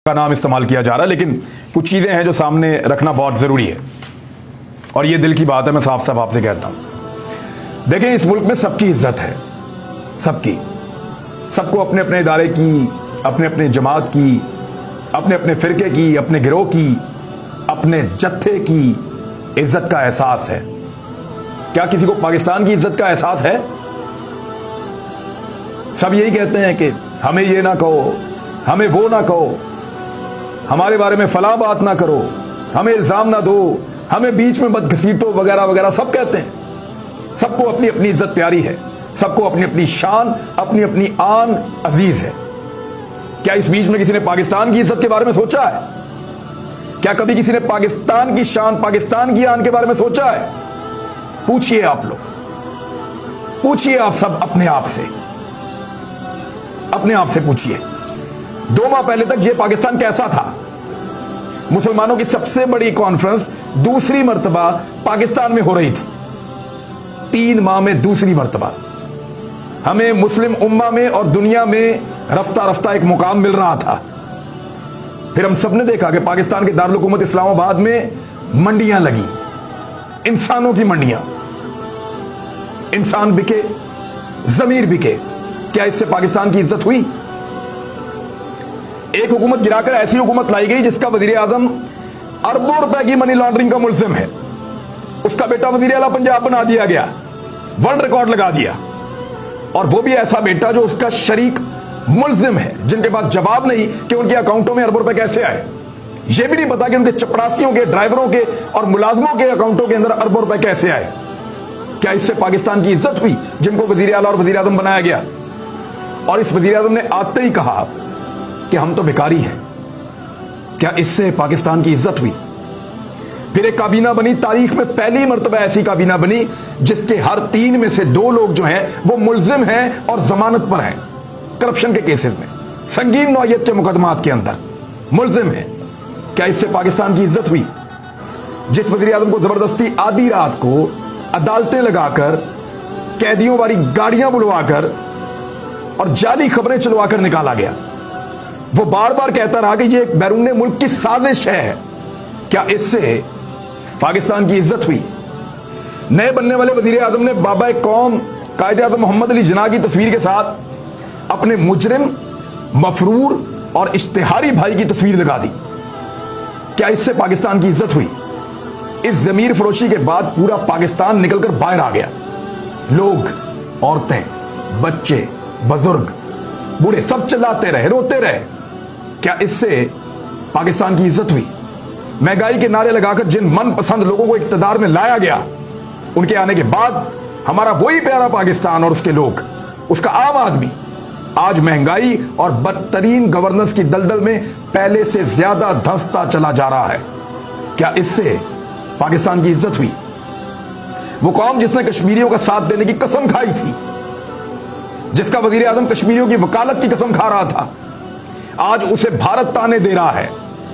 کا نام استعمال کیا جا رہا ہے، لیکن کچھ چیزیں ہیں جو سامنے رکھنا بہت ضروری ہے اور یہ دل کی بات ہے، میں صاف صاف آپ سے کہتا ہوں۔ دیکھیں، اس ملک میں سب کی عزت ہے، سب کو اپنے اپنے ادارے کی، اپنے اپنے جماعت کی، اپنے اپنے فرقے کی، اپنے گروہ کی، اپنے جتھے کی عزت کا احساس ہے۔ کیا کسی کو پاکستان کی عزت کا احساس ہے؟ سب یہی کہتے ہیں کہ ہمیں یہ نہ کہو، ہمیں وہ نہ کہو، ہمارے بارے میں فلاں بات نہ کرو، ہمیں الزام نہ دو، ہمیں بیچ میں مت گھسیٹو، وغیرہ وغیرہ سب کہتے ہیں۔ سب کو اپنی اپنی عزت پیاری ہے، سب کو اپنی اپنی شان، اپنی اپنی آن عزیز ہے۔ کیا اس بیچ میں کسی نے پاکستان کی عزت کے بارے میں سوچا ہے؟ کیا کبھی کسی نے پاکستان کی شان، پاکستان کی آن کے بارے میں سوچا ہے؟ پوچھئے آپ لوگ، پوچھئے آپ سب اپنے آپ سے پوچھئے 2 ماہ پہلے تک یہ پاکستان کیسا تھا؟ مسلمانوں کی سب سے بڑی کانفرنس دوسری مرتبہ پاکستان میں ہو رہی تھی، 3 ماہ میں دوسری مرتبہ۔ ہمیں مسلم امہ میں اور دنیا میں رفتہ رفتہ ایک مقام مل رہا تھا۔ پھر ہم سب نے دیکھا کہ پاکستان کے دارالحکومت اسلام آباد میں منڈیاں لگی، انسانوں کی منڈیاں، انسان بکے، ضمیر بکے۔ کیا اس سے پاکستان کی عزت ہوئی؟ ایک حکومت گرا کر ایسی حکومت لائی گئی جس کا وزیر اعظم اربوں روپے کی منی لانڈرنگ کا ملزم ہے، اس کا بیٹا وزیر اعلیٰ پنجاب بنا دیا گیا، ورلڈ ریکارڈ لگا دیا، اور وہ بھی ایسا بیٹا جو اس کا شریک ملزم ہے، جن کے پاس جواب نہیں کہ ان کے اکاؤنٹوں میں اربوں روپے کیسے آئے، یہ بھی نہیں پتا کہ ان کے چپڑاسیوں کے، ڈرائیوروں کے اور ملازموں کے اکاؤنٹوں کے اندر اربوں روپے کیسے آئے۔ کیا اس سے پاکستان کی عزت ہوئی جن کو وزیر اعلیٰ اور وزیر اعظم بنایا گیا؟ اور اس وزیر اعظم نے آتے ہی کہا کہ ہم تو بیکاری ہیں۔ کیا اس سے پاکستان کی عزت ہوئی؟ پھر ایک کابینہ بنی، تاریخ میں پہلی مرتبہ ایسی کابینہ بنی جس کے ہر 3 میں سے 2 لوگ جو ہیں وہ ملزم ہیں اور ضمانت پر ہیں، کرپشن کے کیسز میں، سنگین نوعیت کے مقدمات کے اندر ملزم ہیں۔ کیا اس سے پاکستان کی عزت ہوئی؟ جس وزیر اعظم کو زبردستی آدھی رات کو عدالتیں لگا کر، قیدیوں والی گاڑیاں بلوا کر اور جعلی خبریں چلوا کر نکالا گیا، وہ بار بار کہتا رہا کہ یہ ایک بیرون ملک کی سازش ہے۔ کیا اس سے پاکستان کی عزت ہوئی؟ نئے بننے والے وزیر اعظم نے بابا قوم قائد اعظم محمد علی جناح کی تصویر کے ساتھ اپنے مجرم، مفرور اور اشتہاری بھائی کی تصویر لگا دی۔ کیا اس سے پاکستان کی عزت ہوئی؟ اس ضمیر فروشی کے بعد پورا پاکستان نکل کر باہر آ گیا، لوگ، عورتیں، بچے، بزرگ، بوڑھے سب چلاتے رہے، روتے رہے۔ کیا اس سے پاکستان کی عزت ہوئی؟ مہنگائی کے نعرے لگا کر جن من پسند لوگوں کو اقتدار میں لایا گیا، ان کے آنے کے بعد ہمارا وہی پیارا پاکستان اور اس کے لوگ، اس کا عام آدمی آج مہنگائی اور بدترین گورننس کی دلدل میں پہلے سے زیادہ دھنستا چلا جا رہا ہے۔ کیا اس سے پاکستان کی عزت ہوئی؟ وہ قوم جس نے کشمیریوں کا ساتھ دینے کی قسم کھائی تھی، جس کا وزیر اعظم کشمیریوں کی وکالت کی قسم کھا رہا تھا، آج اسے بھارت تانے دے رہا ہے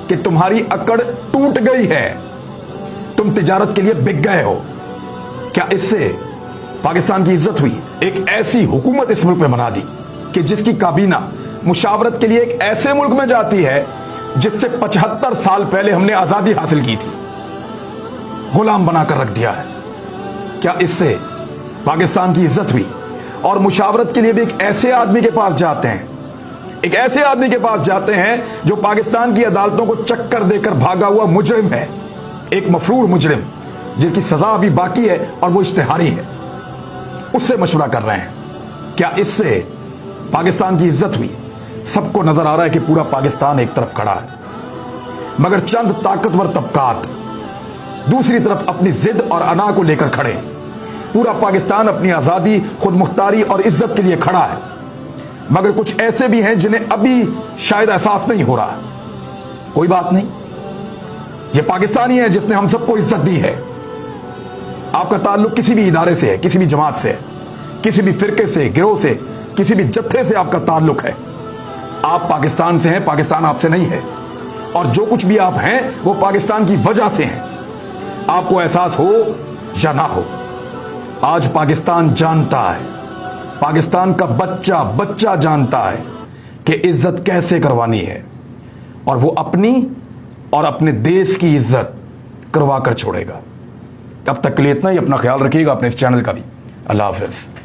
کہ تمہاری اکڑ ٹوٹ گئی ہے، تم تجارت کے لیے بک گئے ہو۔ کیا اس سے پاکستان کی عزت ہوئی؟ ایک ایسی حکومت اس ملک میں بنا دی کہ جس کی کابینہ مشاورت کے لیے ایک ایسے ملک میں جاتی ہے جس سے 75 سال پہلے ہم نے آزادی حاصل کی تھی، غلام بنا کر رکھ دیا ہے۔ کیا اس سے پاکستان کی عزت ہوئی؟ اور مشاورت کے لیے بھی ایک ایسے آدمی کے پاس جاتے ہیں، ایک ایسے آدمی کے پاس جاتے ہیں جو پاکستان کی عدالتوں کو چکر دے کر بھاگا ہوا مجرم ہے، ایک مفرور مجرم جس کی سزا ابھی باقی ہے اور وہ اشتہاری ہے، اس سے مشورہ کر رہے ہیں۔ کیا اس سے پاکستان کی عزت ہوئی؟ سب کو نظر آ رہا ہے کہ پورا پاکستان ایک طرف کھڑا ہے، مگر چند طاقتور طبقات دوسری طرف اپنی ضد اور انا کو لے کر کھڑے ہیں۔ پورا پاکستان اپنی آزادی، خود مختاری اور عزت کے لیے کھڑا ہے، مگر کچھ ایسے بھی ہیں جنہیں ابھی شاید احساس نہیں ہو رہا۔ کوئی بات نہیں، یہ پاکستانی ہے جس نے ہم سب کو عزت دی ہے۔ آپ کا تعلق کسی بھی ادارے سے ہے، کسی بھی جماعت سے ہے، کسی بھی فرقے سے، گروہ سے، کسی بھی جتھے سے آپ کا تعلق ہے، آپ پاکستان سے ہیں، پاکستان آپ سے نہیں ہے، اور جو کچھ بھی آپ ہیں وہ پاکستان کی وجہ سے ہیں، آپ کو احساس ہو یا نہ ہو۔ آج پاکستان جانتا ہے، پاکستان کا بچہ جانتا ہے کہ عزت کیسے کروانی ہے، اور وہ اپنی اور اپنے دیش کی عزت کروا کر چھوڑے گا. اب تک کے لیے اتنا ہی. اپنا خیال رکھیے گا, اپنے اس چینل کا بھی. اللہ حافظ.